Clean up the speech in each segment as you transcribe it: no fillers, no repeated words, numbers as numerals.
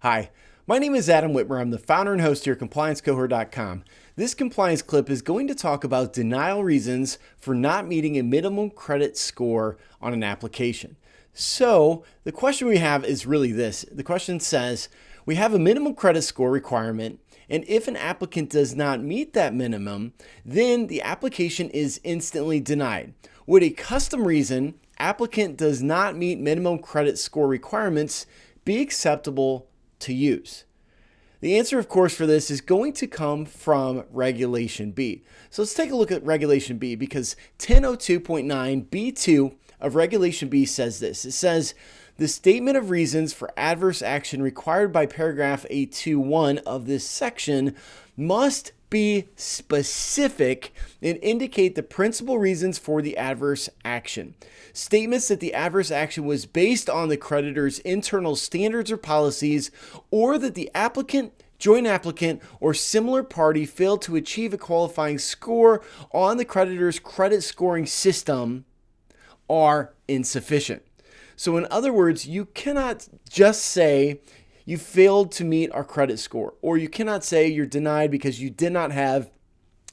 Hi, my name is Adam Whitmer. I'm the founder and host here at ComplianceCohort.com. This compliance clip is going to talk about denial reasons for not meeting a minimum credit score on an application. So the question we have is really this. The question says, we have a minimum credit score requirement, and if an applicant does not meet that minimum, then the application is instantly denied. Would a custom reason, applicant does not meet minimum credit score requirements, be acceptable to use? The answer, of course, for this is going to come from Regulation B. So let's take a look at Regulation B, because 1002.9 B2 of Regulation B says this. It says, the statement of reasons for adverse action required by paragraph A21 of this section must be specific and indicate the principal reasons for the adverse action. Statements that the adverse action was based on the creditor's internal standards or policies, or that the applicant, joint applicant, or similar party failed to achieve a qualifying score on the creditor's credit scoring system, are insufficient. So in other words, you cannot just say you failed to meet our credit score, or you cannot say you're denied because you did not have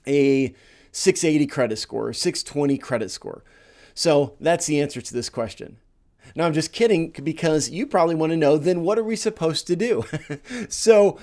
a 680 credit score or 620 credit score. So that's the answer to this question. Now, I'm just kidding, because you probably want to know, then what are we supposed to do? So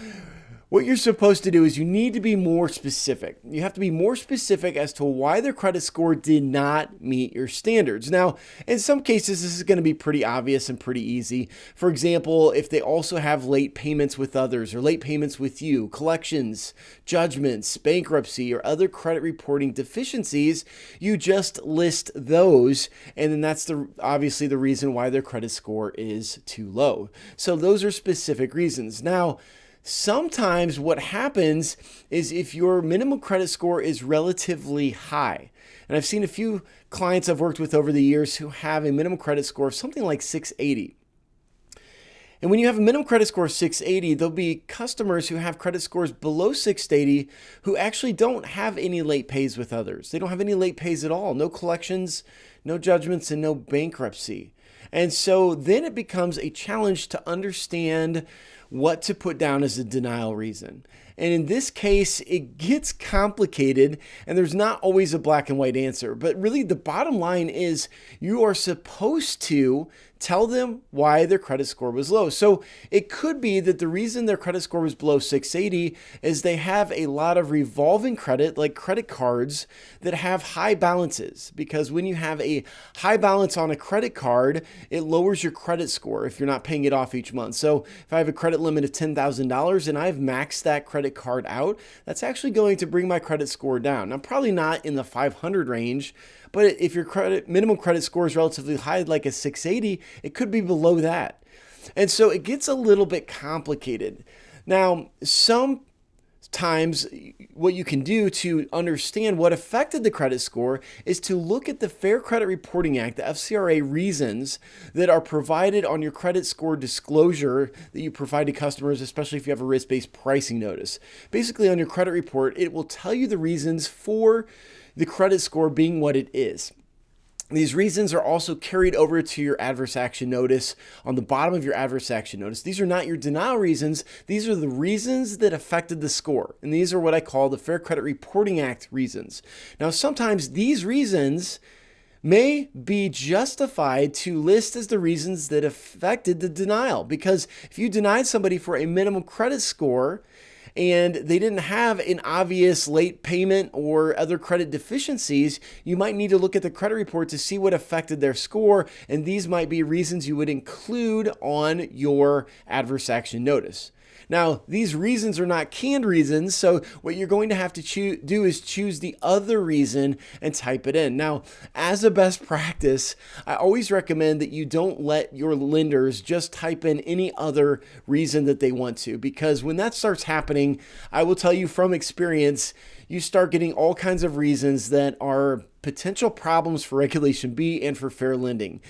what you're supposed to do is you need to be more specific. You have to be more specific as to why their credit score did not meet your standards. Now, in some cases, this is going to be pretty obvious and pretty easy. For example, if they also have late payments with others or late payments with you, collections, judgments, bankruptcy, or other credit reporting deficiencies, you just list those, and then that's obviously the reason why their credit score is too low. So those are specific reasons. Now, sometimes what happens is if your minimum credit score is relatively high, and I've seen a few clients I've worked with over the years who have a minimum credit score of something like 680. And when you have a minimum credit score of 680, there'll be customers who have credit scores below 680 who actually don't have any late pays with others. They don't have any late pays at all, no collections, no judgments, and no bankruptcy. And so then it becomes a challenge to understand what to put down as a denial reason. And in this case, it gets complicated, and there's not always a black and white answer. But really, the bottom line is you are supposed to tell them why their credit score was low. So it could be that the reason their credit score was below 680 is they have a lot of revolving credit, like credit cards, that have high balances. Because when you have a high balance on a credit card, it lowers your credit score if you're not paying it off each month. So if I have a credit limit of $10,000 and I've maxed that credit card out, that's actually going to bring my credit score down. Now, probably not in the 500 range, but if your minimum credit score is relatively high, like a 680, it could be below that. And so it gets a little bit complicated. Now, sometimes what you can do to understand what affected the credit score is to look at the Fair Credit Reporting Act, the FCRA reasons that are provided on your credit score disclosure that you provide to customers, especially if you have a risk-based pricing notice. Basically, on your credit report, it will tell you the reasons for the credit score being what it is. These reasons are also carried over to your adverse action notice on the bottom of your adverse action notice. These are not your denial reasons. These are the reasons that affected the score. And these are what I call the Fair Credit Reporting Act reasons. Now, sometimes these reasons may be justified to list as the reasons that affected the denial. Because if you denied somebody for a minimum credit score and they didn't have an obvious late payment or other credit deficiencies, you might need to look at the credit report to see what affected their score, and these might be reasons you would include on your adverse action notice. Now, these reasons are not canned reasons, so what you're going to have to do is choose the other reason and type it in. Now, as a best practice, I always recommend that you don't let your lenders just type in any other reason that they want to, because when that starts happening, I will tell you from experience, you start getting all kinds of reasons that are potential problems for Regulation B and for fair lending,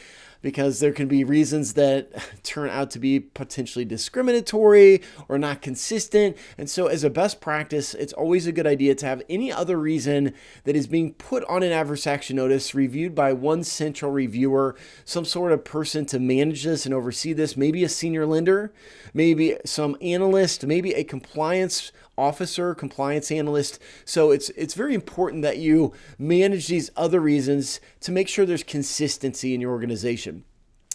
because there can be reasons that turn out to be potentially discriminatory or not consistent. And so as a best practice, it's always a good idea to have any other reason that is being put on an adverse action notice reviewed by one central reviewer, some sort of person to manage this and oversee this, maybe a senior lender, maybe some analyst, maybe a compliance officer, compliance analyst. So it's very important that you manage these other reasons to make sure there's consistency in your organization.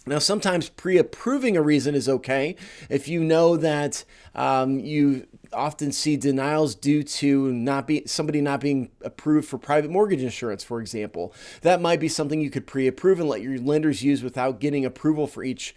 Now, sometimes pre-approving a reason is okay. If you know that you often see denials due to somebody not being approved for private mortgage insurance, for example, that might be something you could pre-approve and let your lenders use without getting approval for each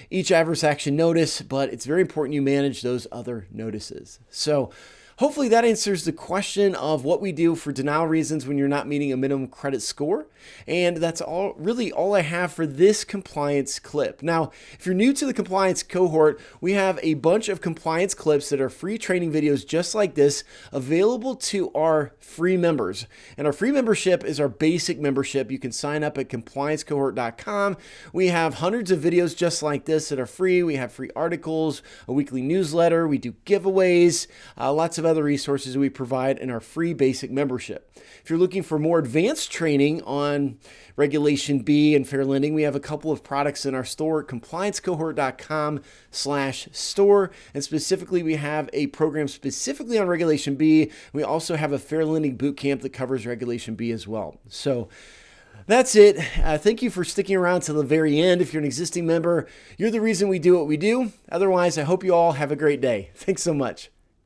adverse action notice. But it's very important you manage those other notices. So hopefully that answers the question of what we do for denial reasons when you're not meeting a minimum credit score. And that's all I have for this compliance clip. Now, if you're new to the compliance cohort, we have a bunch of compliance clips that are free training videos just like this available to our free members. And our free membership is our basic membership. You can sign up at compliancecohort.com. We have hundreds of videos just like this that are free. We have free articles, a weekly newsletter. We do giveaways, lots of other resources we provide in our free basic membership. If you're looking for more advanced training on Regulation B and fair lending, we have a couple of products in our store, compliancecohort.com/store. And specifically, we have a program specifically on Regulation B. We also have a fair lending bootcamp that covers Regulation B as well. So that's it. Thank you for sticking around to the very end. If you're an existing member, you're the reason we do what we do. Otherwise, I hope you all have a great day. Thanks so much.